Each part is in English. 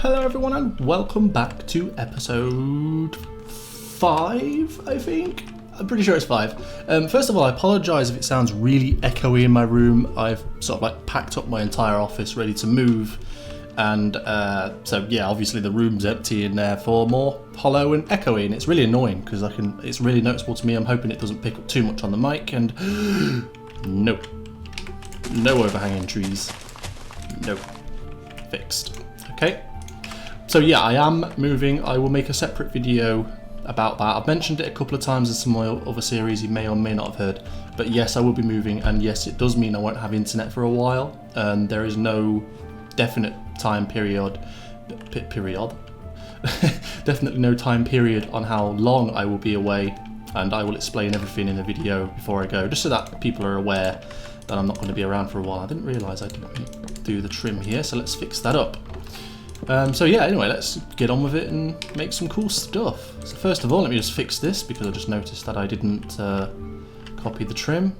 Hello everyone and welcome back to episode 5, I think? I'm pretty sure it's 5. First of all, I apologise if it sounds really echoey in my room. I've sort of like packed up my entire office ready to move, and so yeah, obviously the room's empty and therefore more hollow and echoey, and it's really annoying because it's really noticeable to me. I'm hoping it doesn't pick up too much on the mic, and nope, no overhanging trees, nope, fixed. Okay, so yeah, I am moving. I will make a separate video about that. I've mentioned it a couple of times in some of my other series you may or may not have heard, but yes, I will be moving, and yes, it does mean I won't have internet for a while. There is no definite time period, definitely no time period on how long I will be away, and I will explain everything in the video before I go, just so that people are aware that I'm not going to be around for a while. I didn't realise I didn't do the trim here, so let's fix that up. So yeah, anyway, let's get on with it and make some cool stuff. So first of all, let me just fix this, because I just noticed that I didn't copy the trim.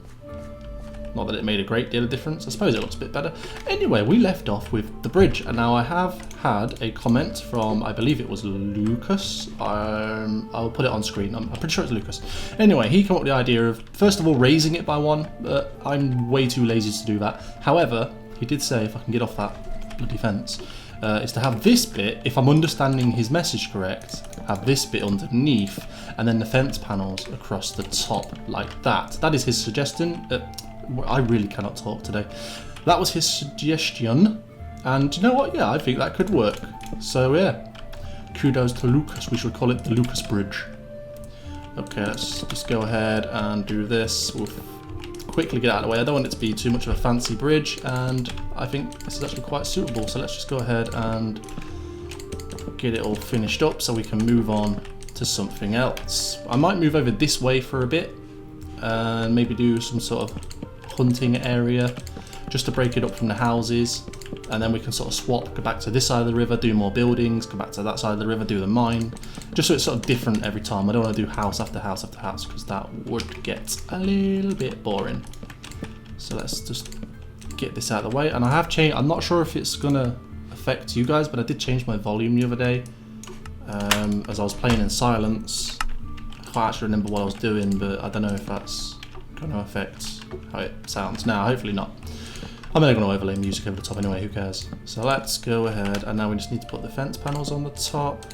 Not that it made a great deal of difference. I suppose it looks a bit better. Anyway, we left off with the bridge, and now I have had a comment from, I believe it was Lucas. I'll put it on screen. I'm pretty sure it's Lucas. Anyway, he came up with the idea of, first of all, raising it by 1, but I'm way too lazy to do that. However, he did say, if I can get off that bloody fence, is to have this bit, if I'm understanding his message correct, have this bit underneath, and then the fence panels across the top like that. That is his suggestion. I really cannot talk today. That was his suggestion, and you know what? Yeah, I think that could work. So yeah, kudos to Lucas. We should call it the Lucas Bridge. Okay, let's just go ahead and do this. We'll quickly get out of the way. I don't want it to be too much of a fancy bridge, and I think this is actually quite suitable. So let's just go ahead and get it all finished up so we can move on to something else. I might move over this way for a bit and maybe do some sort of hunting area just to break it up from the houses, and then we can sort of swap, go back to this side of the river, do more buildings, go back to that side of the river, do the mine, just so it's sort of different every time. I don't want to do house after house after house, because that would get a little bit boring. So let's just get this out of the way. And I have changed, I'm not sure if it's gonna affect you guys, but I did change my volume the other day as I was playing in silence. I can't actually remember what I was doing, but I don't know if that's going to affect how it sounds now. Hopefully not. I'm only going to overlay music over the top anyway, who cares. So let's go ahead, and now we just need to put the fence panels on the top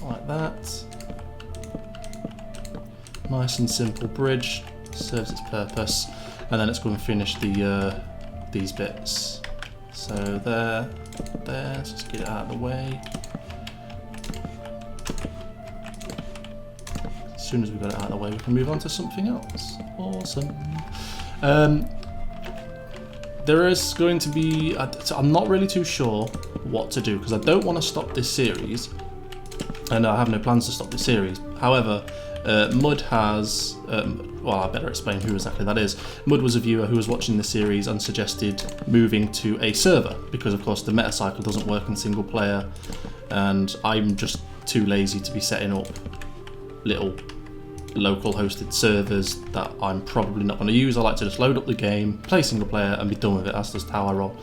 like that. Nice and simple bridge, serves its purpose. And then let's go and finish the these bits. So there, let's just get it out of the way. As soon as we've got it out of the way, we can move on to something else. Awesome. There is going to be, I'm not really too sure what to do, because I don't want to stop this series, and I have no plans to stop this series. However, Mud has, well, I better explain who exactly that is. Mud was a viewer who was watching the series and suggested moving to a server, because of course the meta cycle doesn't work in single player, and I'm just too lazy to be setting up little local hosted servers that I'm probably not going to use. I like to just load up the game, play single player, and be done with it. That's just how I roll.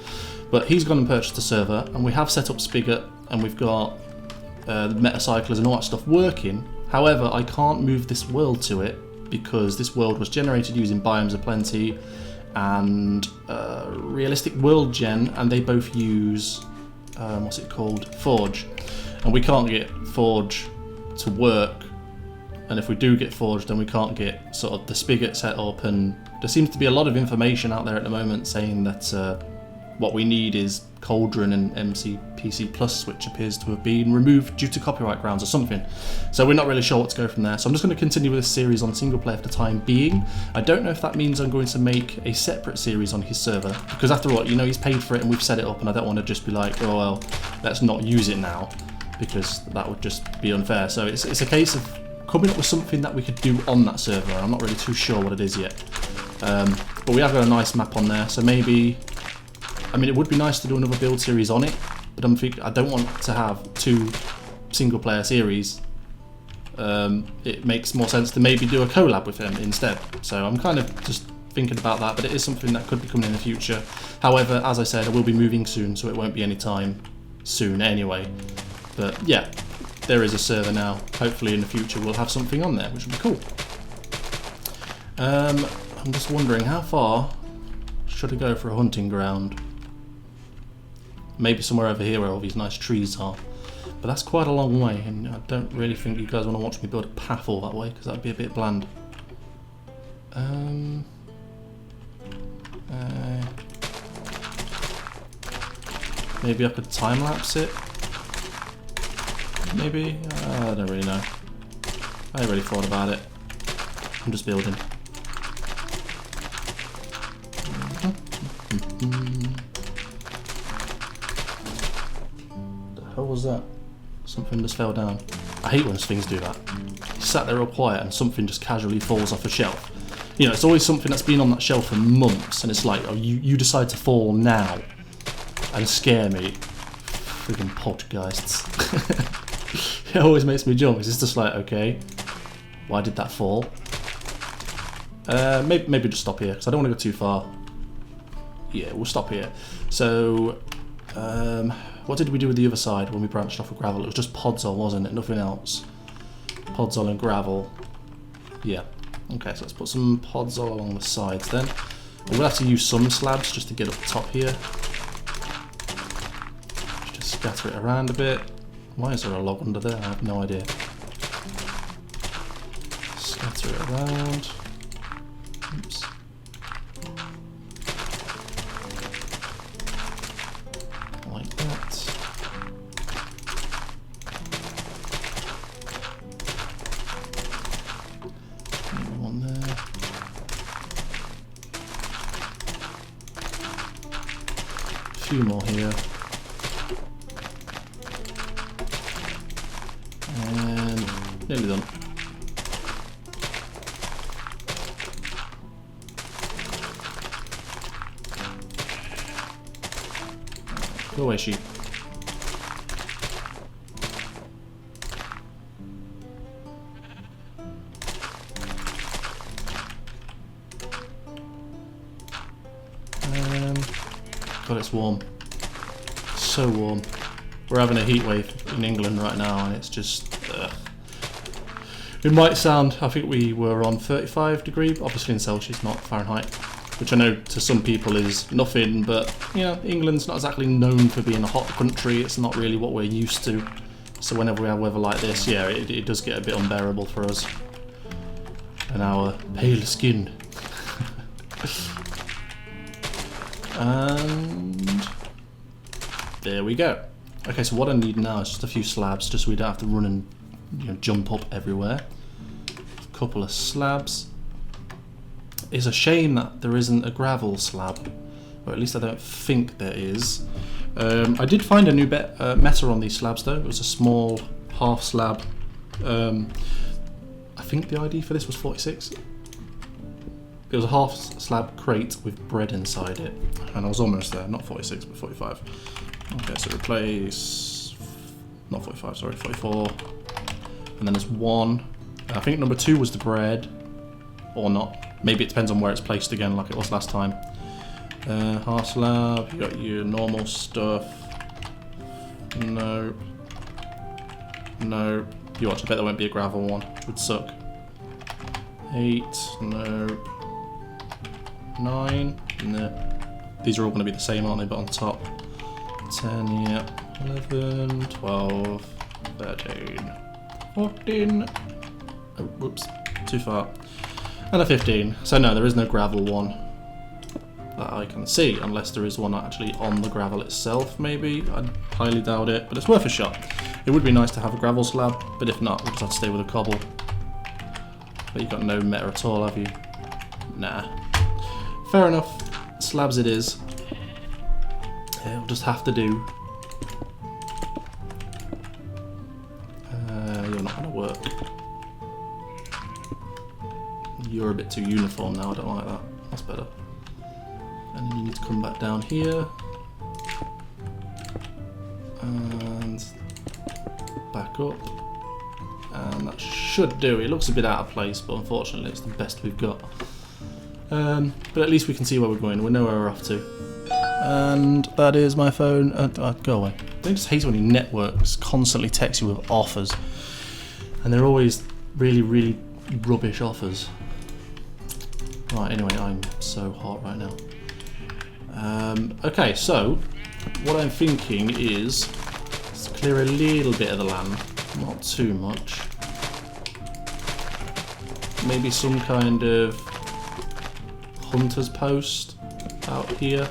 But he's gone and purchased a server, and we have set up Spigot, and we've got the meta cyclers and all that stuff working. However, I can't move this world to it, because this world was generated using Biomes of Plenty and Realistic World Gen, and they both use what's it called, Forge, and we can't get Forge to work. And if we do get Forge, then we can't get sort of the Spigot set up, and there seems to be a lot of information out there at the moment saying that what we need is Cauldron and MCPC Plus, which appears to have been removed due to copyright grounds or something. So we're not really sure what to go from there. So I'm just going to continue with this series on single player for the time being. I don't know if that means I'm going to make a separate series on his server, because after all, you know, he's paid for it and we've set it up, and I don't want to just be like, oh well, let's not use it now, because that would just be unfair. So it's a case of coming up with something that we could do on that server. I'm not really too sure what it is yet, but we have got a nice map on there, so maybe, I mean, it would be nice to do another build series on it, but I don't want to have 2 single player series. It makes more sense to maybe do a collab with him instead. So I'm kind of just thinking about that, but it is something that could be coming in the future. However, as I said, I will be moving soon, so it won't be any time soon anyway. But yeah, there is a server now. Hopefully in the future we'll have something on there, which would be cool. I'm just wondering, how far should I go for a hunting ground? Maybe somewhere over here where all these nice trees are. But that's quite a long way, and I don't really think you guys want to watch me build a path all that way, because that would be a bit bland. Maybe I could time-lapse it? Maybe? I don't really know. I ain't really thought about it. I'm just building. The hell was that? Something just fell down. I hate when things do that. You sat there all quiet and something just casually falls off a shelf. You know, it's always something that's been on that shelf for months, and it's like, oh, you decide to fall now and scare me. Freaking poltergeists. It always makes me jump. It's just like, okay, why did that fall? Maybe just stop here, because I don't want to go too far. Yeah, we'll stop here. So, what did we do with the other side when we branched off of gravel? It was just podzol, wasn't it? Nothing else. Podzol and gravel. Yeah. Okay, so let's put some podzol along the sides then. We'll have to use some slabs just to get up the top here. Just scatter it around a bit. Why is there a log under there? I have no idea. Scatter it around. Oops. Like that. Maybe one there. A few more here. And nearly done. Go away, sheep. God, it's warm. So warm. We're having a heat wave in England right now, and it's just... It might sound... I think we were on 35 degrees, obviously in Celsius, not Fahrenheit. Which I know to some people is nothing, but you know, England's not exactly known for being a hot country. It's not really what we're used to. So whenever we have weather like this, yeah, it does get a bit unbearable for us. And our pale skin. And there we go. Okay, so what I need now is just a few slabs, just so we don't have to run and jump up everywhere. A couple of slabs. It's a shame that there isn't a gravel slab, or at least I don't think there is. I did find a new meta on these slabs though. It was a small half slab. I think the ID for this was 46. It was a half slab crate with bread inside it, and I was almost there. Not 46, but 45. Okay, so replace, not 45, sorry, 44. And then there's one. I think number 2 was the bread, or not. Maybe it depends on where it's placed again, like it was last time. Half slab, you got your normal stuff. No. No. You watch, I bet there won't be a gravel one. It would suck. 8, no. 9, no. These are all going to be the same, aren't they, but on top. 10, yeah. 11, 12, 13, 14. Oh, whoops, too far. And a 15. So no, there is no gravel one that I can see, unless there is one actually on the gravel itself, maybe. I highly doubt it, but it's worth a shot. It would be nice to have a gravel slab, but if not, we'll just have to stay with a cobble. But you've got no meta at all, have you? Nah. Fair enough. Slabs it is. It'll just have to do. You're not going to work. You're a bit too uniform now, I don't like that. That's better. And then you need to come back down here. And back up. And that should do. It looks a bit out of place, but unfortunately it's the best we've got. But at least we can see where we're going. We know where we're off to. And that is my phone. Go away. I just hate when networks constantly text you with offers. And they're always really, really rubbish offers. Right, anyway, I'm so hot right now. Okay, so what I'm thinking is let's clear a little bit of the land, not too much. Maybe some kind of hunter's post out here.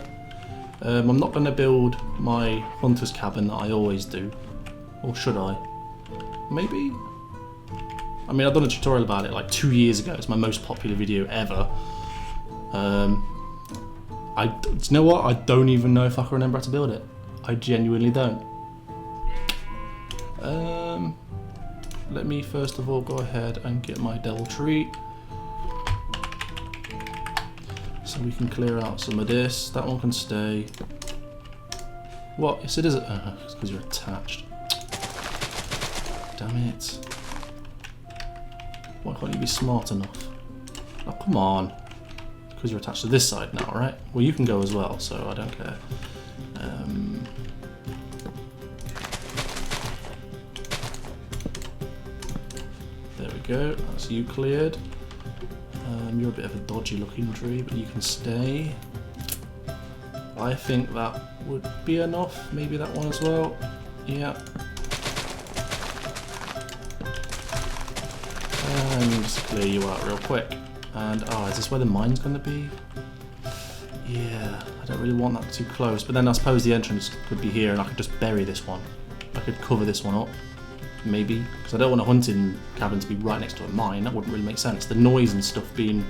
I'm not going to build my hunter's cabin that I always do, or should I? Maybe? I mean, I've done a tutorial about it like 2 years ago. It's my most popular video ever. Do you know what? I don't even know if I can remember how to build it. I genuinely don't. Let me first of all go ahead and get my devil tree. So we can clear out some of this. That one can stay. What? Yes, it is. It's because you're attached. Damn it. Why can't you be smart enough? Oh, come on. Because you're attached to this side now, right? Well, you can go as well, so I don't care. There we go. That's you cleared. You're a bit of a dodgy looking tree, but you can stay. I think that would be enough. Maybe that one as well. Yeah. And just clear you out real quick. And is this where the mine's going to be? Yeah, I don't really want that too close. But then I suppose the entrance could be here, and I could just bury this one. I could cover this one up. Maybe, because I don't want a hunting cabin to be right next to a mine. That wouldn't really make sense. The noise and stuff being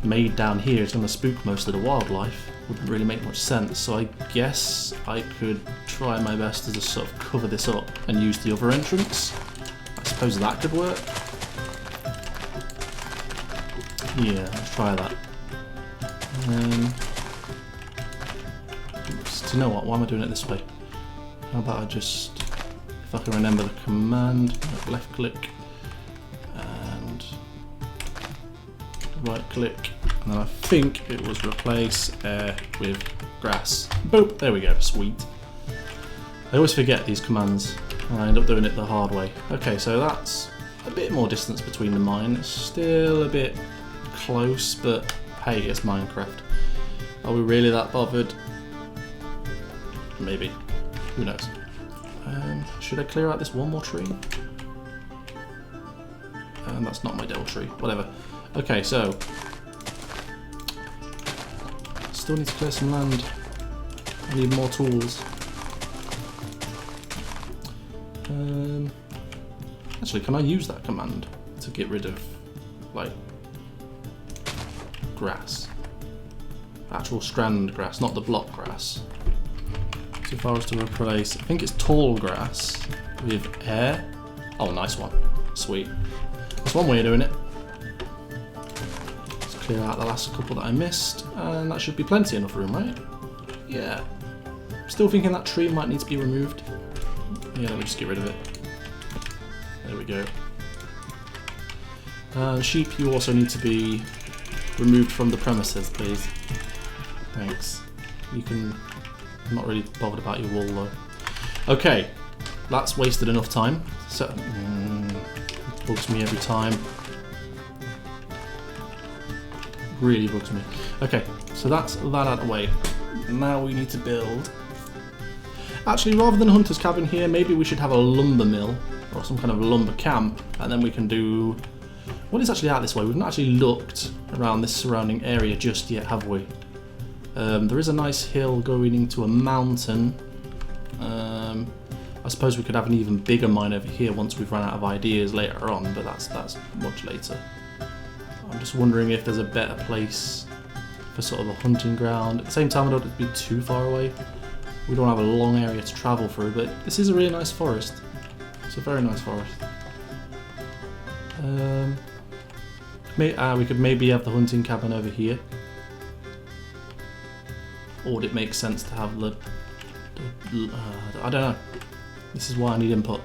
made down here is going to spook most of the wildlife. Wouldn't really make much sense. So I guess I could try my best to just sort of cover this up and use the other entrance. I suppose that could work. Yeah, let's try that. Oops, do you know what? Why am I doing it this way? How about I just... If I can remember the command, left click and right click, and then I think it was replace air with grass. Boop, there we go, sweet. I always forget these commands and I end up doing it the hard way. Okay, so that's a bit more distance between the mine. It's still a bit close, but hey, it's Minecraft. Are we really that bothered? Maybe. Who knows? Should I clear out this one more tree? That's not my devil tree. Whatever. Okay, so still need to clear some land. I need more tools. Actually, can I use that command to get rid of, like, grass? Actual strand grass, not the block grass. So if I was to replace, I think it's tall grass with air. Oh, nice one. Sweet. That's one way of doing it. Let's clear out the last couple that I missed, and that should be plenty enough room, right? Yeah. Still thinking that tree might need to be removed. Yeah, let me just get rid of it. There we go. Sheep, you also need to be removed from the premises, please. Thanks. You can... I'm not really bothered about your wool though. Okay, that's wasted enough time. So, it bugs me every time. Really bugs me. Okay, so that's that out of the way. Now we need to build. Actually, rather than a hunter's cabin here, maybe we should have a lumber mill or some kind of lumber camp, and then we can do. What is actually out this way? We've not actually looked around this surrounding area just yet, have we? There is a nice hill going into a mountain. I suppose we could have an even bigger mine over here once we've run out of ideas later on, but that's much later. I'm just wondering if there's a better place for sort of a hunting ground. At the same time, I don't want it to be too far away. We don't have a long area to travel through, but this is a really nice forest. It's a very nice forest. We could maybe have the hunting cabin over here. Or would it make sense to have the I don't know. This is why I need input.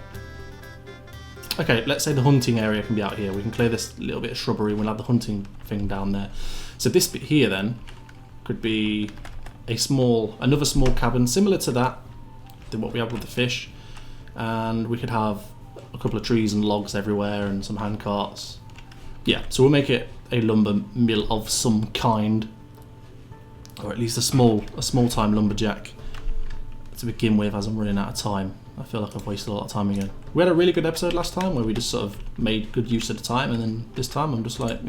Okay, let's say the hunting area can be out here. We can clear this little bit of shrubbery and we'll have the hunting thing down there. So this bit here then could be another small cabin similar to that, than what we have with the fish, and we could have a couple of trees and logs everywhere and some hand carts. Yeah, so we'll make it a lumber mill of some kind, or at least a small time lumberjack to begin with, as I'm running out of time. I feel like I've wasted a lot of time again. We had a really good episode last time where we just sort of made good use of the time, and then this time I'm just like,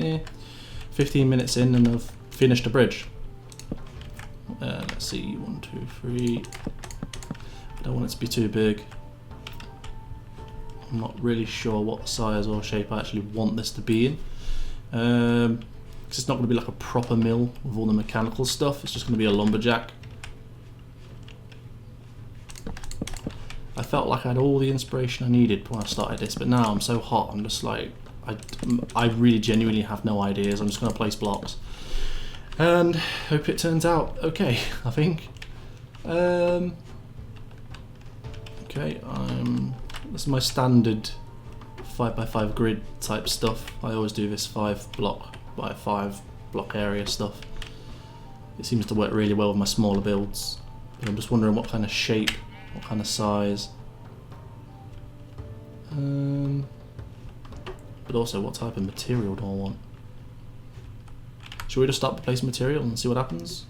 15 minutes in and I've finished a bridge. Let's see, 1, 2, 3. I don't want it to be too big. I'm not really sure what size or shape I actually want this to be in. 'Cause it's not going to be like a proper mill with all the mechanical stuff. It's just going to be a lumberjack. I felt like I had all the inspiration I needed when I started this, but now I'm so hot, I'm just like, I really genuinely have no ideas. I'm just going to place blocks and hope it turns out okay, I think. Okay, this is my standard 5x5 grid type stuff. I always do this 5 block by 5 block area stuff. It seems to work really well with my smaller builds, but I'm just wondering what kind of shape, what kind of size, but also what type of material do I want. Should we just start placing material and see what happens?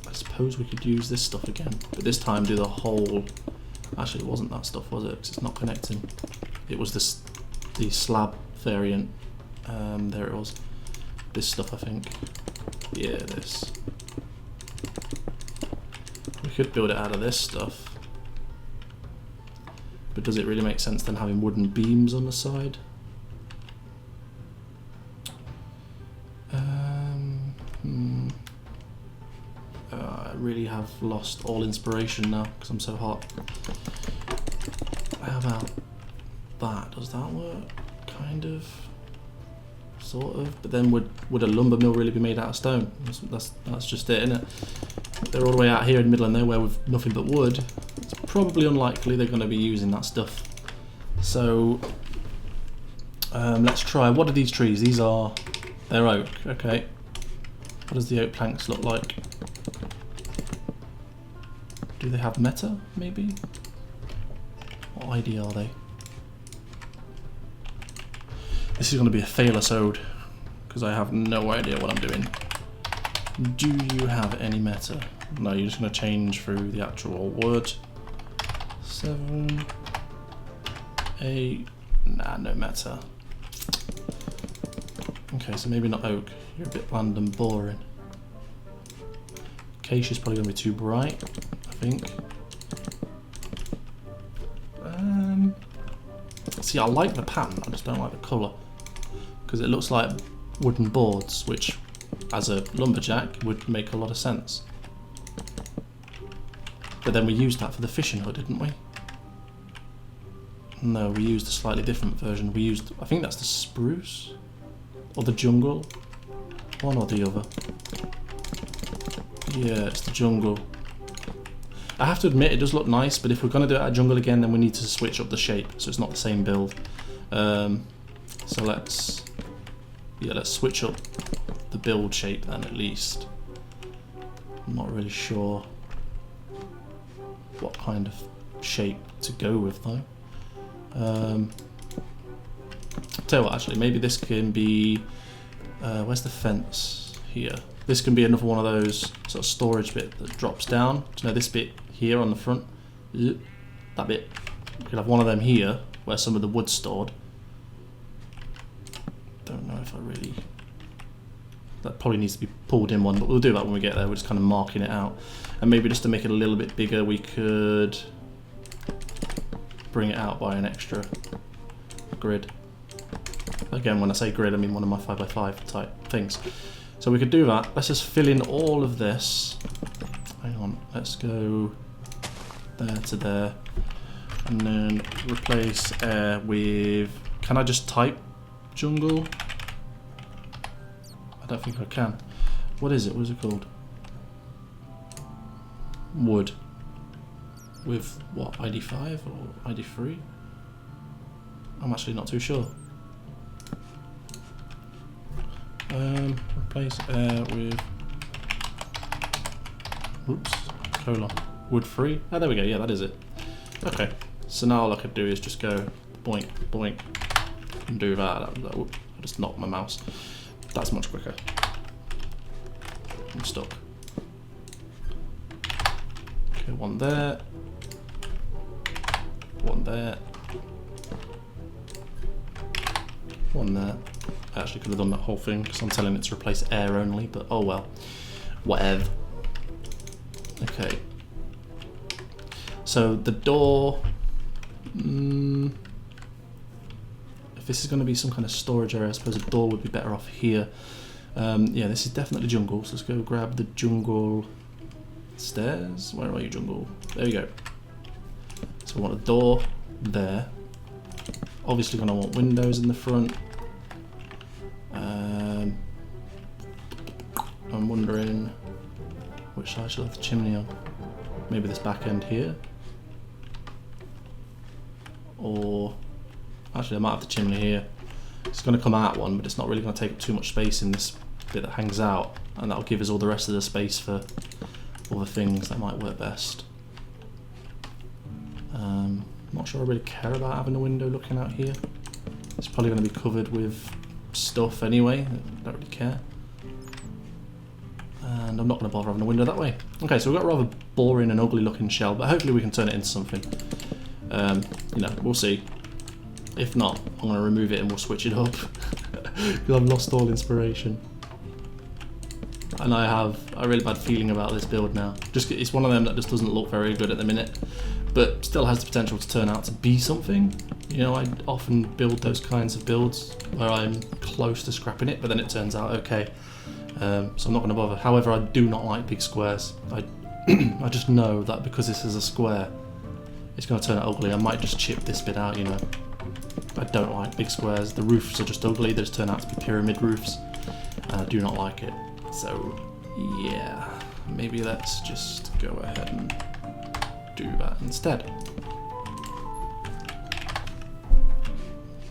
I suppose we could use this stuff again, but this time do the whole... Actually, it wasn't that stuff, was it? Because it's not connecting. It was the slab variant. There it was. This stuff, I think. Yeah, this. We could build it out of this stuff. But does it really make sense then having wooden beams on the side? I really have lost all inspiration now because I'm so hot. How about that? Does that work? Kind of. Sort of. But then would a lumber mill really be made out of stone? That's just it, isn't it? They're all the way out here in the middle of nowhere with nothing but wood. It's probably unlikely they're going to be using that stuff. So let's try. What are these trees? They're oak. Okay. What does the oak planks look like? Do they have meta, maybe? What ID are they? This is going to be a fail-episode because I have no idea what I'm doing. Do you have any meta? No, you're just going to change through the actual wood. 7, 8. Nah, no meta. Okay, so maybe not oak. You're a bit bland and boring. Acacia's probably going to be too bright, I think. See, I like the pattern, I just don't like the colour. Because it looks like wooden boards, which, as a lumberjack, would make a lot of sense. But then we used that for the fishing hut, didn't we? No, we used a slightly different version. We used, I think that's the spruce? Or the jungle? One or the other. Yeah, it's the jungle. I have to admit, it does look nice, but if we're going to do it at jungle again, then we need to switch up the shape, so it's not the same build. So let's switch up the build shape then, at least. I'm not really sure what kind of shape to go with though. Tell you what, actually, maybe this can be, where's the fence? Here. This can be another one of those sort of storage bit that drops down. Do you know this bit here on the front? That bit. We could have one of them here, where some of the wood's stored. Don't know if I really... That probably needs to be pulled in one, but we'll do that when we get there. We're just kind of marking it out. And maybe just to make it a little bit bigger, we could bring it out by an extra grid. Again, when I say grid, I mean one of my 5x5 type things. So we could do that. Let's just fill in all of this. Hang on, let's go there to there. And then replace air with... Can I just type jungle? I don't think I can. What is it? What is it called? Wood. With what? ID 5 or ID 3? I'm actually not too sure. Replace air with, oops, colon, wood free. Oh, there we go, yeah, that is it. Okay, so now all I could do is just go boink, boink, and do that. I just knocked my mouse. That's much quicker. I'm stuck. Okay, one there. One there. One there. I actually could have done that whole thing because I'm telling it to replace air only, but oh well. Whatever. Okay. So the door... if this is going to be some kind of storage area, I suppose a door would be better off here. Yeah, this is definitely jungle, so let's go grab the jungle stairs. Where are you, jungle? There we go. So we want a door there. Obviously going to want windows in the front. I'm wondering which side should I have the chimney on. Maybe this back end here. Or actually I might have the chimney here. It's going to come out one, but it's not really going to take up too much space in this bit that hangs out, and that'll give us all the rest of the space for all the things that might work best. Not sure I really care about having a window looking out here. It's probably going to be covered with stuff anyway. I don't really care. And I'm not going to bother having a window that way. Okay, so we've got a rather boring and ugly looking shell, but hopefully we can turn it into something. You know, we'll see. If not, I'm going to remove it and we'll switch it up. Because I've lost all inspiration. And I have a really bad feeling about this build now. Just it's one of them that just doesn't look very good at the minute, but still has the potential to turn out to be something. You know, I often build those kinds of builds where I'm close to scrapping it, but then it turns out okay. So I'm not going to bother. However, I do not like big squares. I just know that because this is a square, it's going to turn out ugly. I might just chip this bit out, you know. I don't like big squares. The roofs are just ugly. They just turn out to be pyramid roofs, and I do not like it. So yeah, maybe let's just go ahead and do that instead.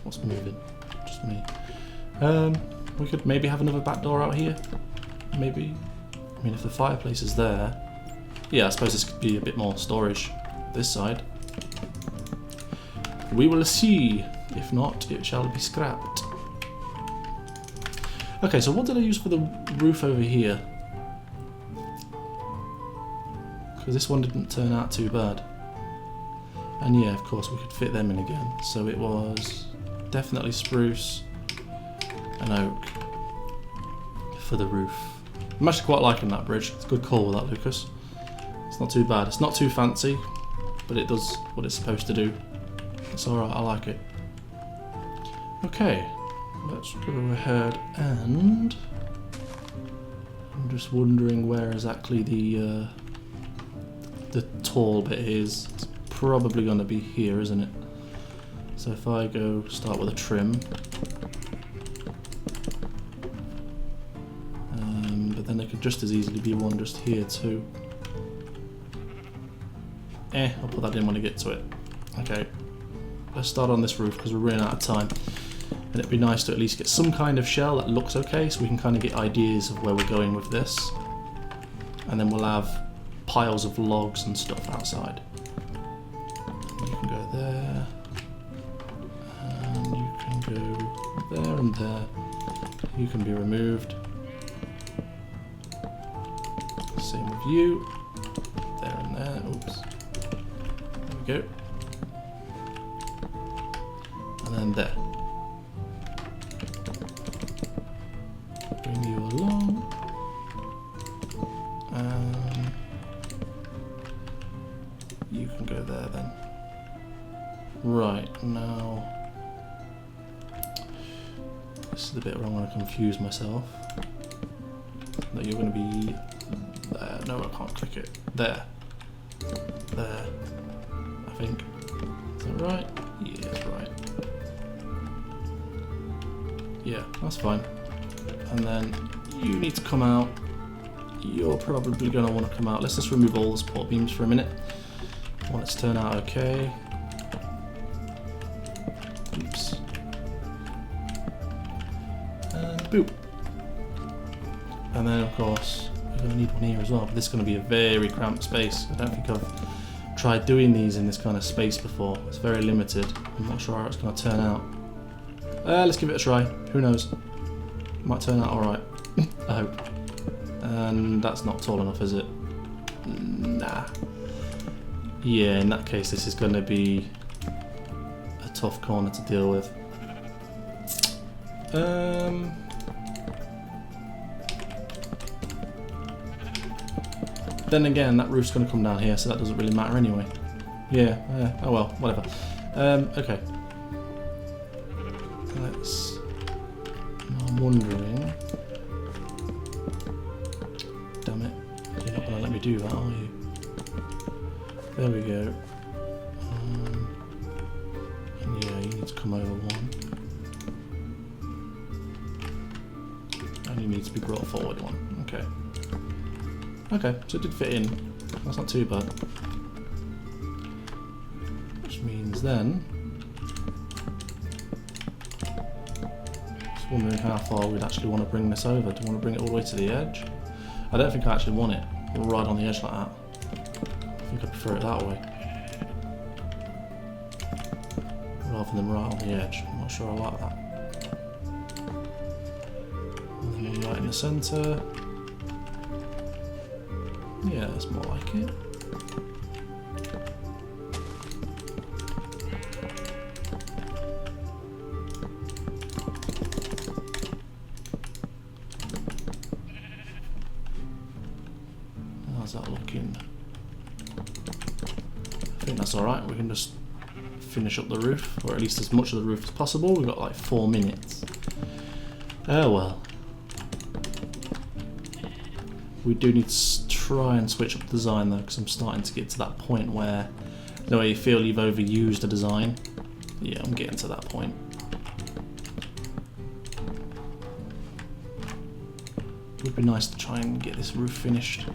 What's moving? Just me. We could maybe have another back door out here. Maybe. I mean, if the fireplace is there, yeah, I suppose this could be a bit more storage this side. We will see. If not, it shall be scrapped. Okay, so what did I use for the roof over here? Because this one didn't turn out too bad. And yeah, of course, we could fit them in again. So it was definitely spruce and oak for the roof. I'm actually quite liking that bridge. It's a good call with that, Lucas. It's not too bad. It's not too fancy, but it does what it's supposed to do. It's alright, I like it. Okay, let's go ahead and... I'm just wondering where exactly the tall bit is. It's probably going to be here, isn't it? So if I go start with a trim, but then there could just as easily be one just here too. I'll put that in when I get to it. Okay, let's start on this roof because we're running out of time. And it'd be nice to at least get some kind of shell that looks okay, so we can kind of get ideas of where we're going with this. And then we'll have piles of logs and stuff outside. You can go there, and you can go there and there. You can be removed. Same with you. There and there. Oops. There we go. And then there. Bring you along. You can go there then. Right, now... This is the bit where I'm going to confuse myself. No, you're going to be there. No, I can't click it. There. There. I think. Is that right? Yeah, that's right. Yeah, that's fine. And then you need to come out. You're probably going to want to come out. Let's just remove all the support beams for a minute. I want it to turn out okay. Oops. And boop. And then of course we're going to need one here as well, but this is going to be a very cramped space. I don't think I've tried doing these in this kind of space before. It's very limited. I'm not sure how it's going to turn out. Let's give it a try. Who knows? Might turn out alright. I hope. And that's not tall enough, is it? Nah. Yeah, in that case this is going to be a tough corner to deal with. Then again, that roof's going to come down here, so that doesn't really matter anyway. Yeah, oh well, whatever. Okay. Let's... I'm wondering... Damn it. You're not going to let me do that, are you? There we go. And yeah, you need to come over one. And you need to be brought forward one. Okay. Okay, so it did fit in. That's not too bad. Which means then... Just wondering how far we'd actually want to bring this over. Do we want to bring it all the way to the edge? I don't think I actually want it right on the edge like that. I think I prefer it that way. Rather than right on the edge. I'm not sure I like that. And then right in the centre. Yeah, that's more like it. How's that looking? I think that's alright. We can just finish up the roof, or at least as much of the roof as possible. We've got like 4 minutes. Oh well. We do need to try and switch up the design though, because I'm starting to get to that point where, you know, you feel you've overused a design. Yeah, I'm getting to that point. It would be nice to try and get this roof finished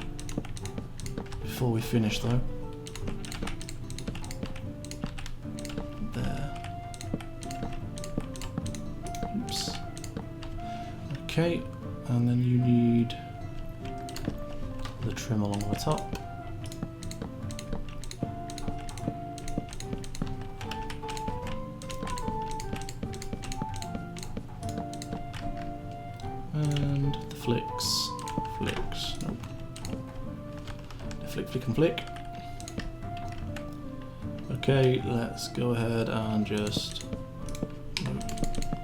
before we finish though. There. Oops. Okay, and then you need the trim along the top. And the flicks. Nope. Flick and flick. Okay, let's go ahead and just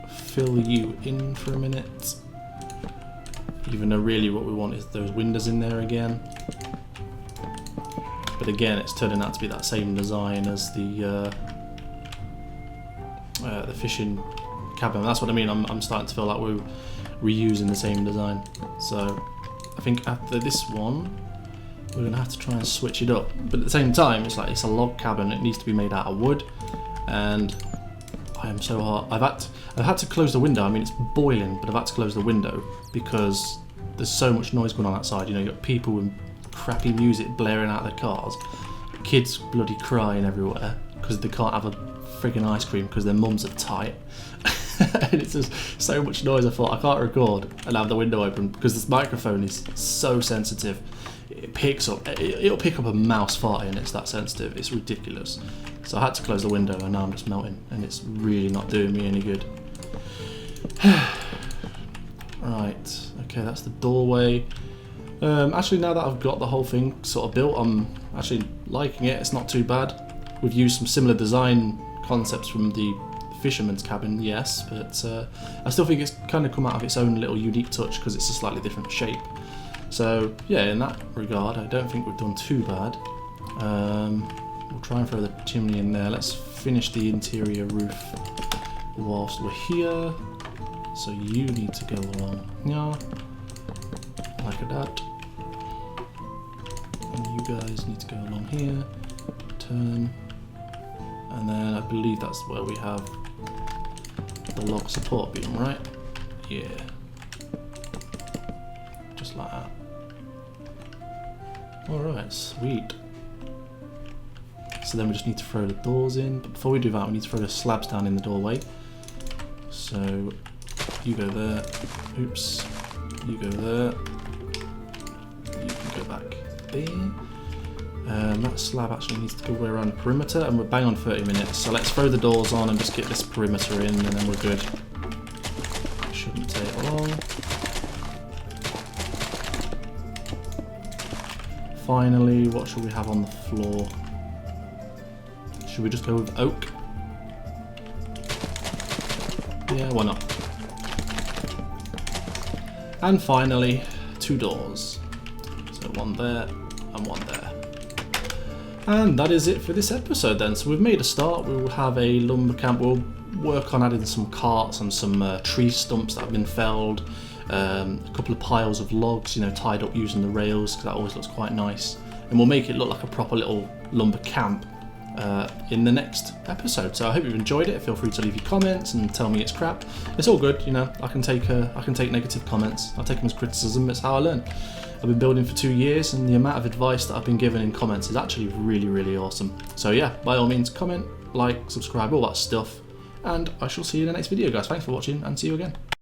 fill you in for a minute. Even though really what we want is those windows in there again. But again, it's turning out to be that same design as the fishing cabin. That's what I mean. I'm starting to feel like we're reusing the same design. So I think after this one, we're gonna have to try and switch it up. But at the same time, it's like it's a log cabin. It needs to be made out of wood, and I am so hot. I've had to close the window. I mean, it's boiling, but I've had to close the window because there's so much noise going on outside. You know, you've got people with crappy music blaring out their cars, kids bloody crying everywhere because they can't have a friggin' ice cream because their mums are tight. And it's just so much noise. I thought I can't record and have the window open because this microphone is so sensitive. It picks up, it'll pick up a mouse farting. It's that sensitive. It's ridiculous. So I had to close the window, and now I'm just melting, and it's really not doing me any good. Right, okay, that's the doorway. Actually, now that I've got the whole thing sort of built, I'm actually liking it. It's not too bad. We've used some similar design concepts from the fisherman's cabin, yes, but I still think it's kind of come out of its own little unique touch because it's a slightly different shape. So yeah, in that regard, I don't think we've done too bad. We'll try and throw the chimney in there. Let's finish the interior roof whilst we're here. So you need to go along here, like that. And you guys need to go along here, turn. And then I believe that's where we have the log support beam, right? Yeah. Just like that. Alright, sweet. So then we just need to throw the doors in, but before we do that we need to throw the slabs down in the doorway. So you go there, oops, you go there, there. That slab actually needs to go way around the perimeter, and we're bang on 30 minutes. So let's throw the doors on and just get this perimeter in, and then we're good. Shouldn't take long. Finally, what should we have on the floor? Should we just go with oak? Yeah, why not? And finally, 2 doors. So one there and one there. And that is it for this episode then. So we've made a start. We will have a lumber camp. We'll work on adding some carts and some tree stumps that have been felled. A couple of piles of logs, you know, tied up using the rails, because that always looks quite nice. And we'll make it look like a proper little lumber camp in the next episode. So I hope you've enjoyed it. Feel free to leave your comments and tell me it's crap. It's all good, you know. I can take negative comments. I'll take them as criticism. It's how I learn. I've been building for 2 years, and the amount of advice that I've been given in comments is actually really, really awesome. So yeah, by all means, comment, like, subscribe, all that stuff, and I shall see you in the next video, guys. Thanks for watching, and see you again.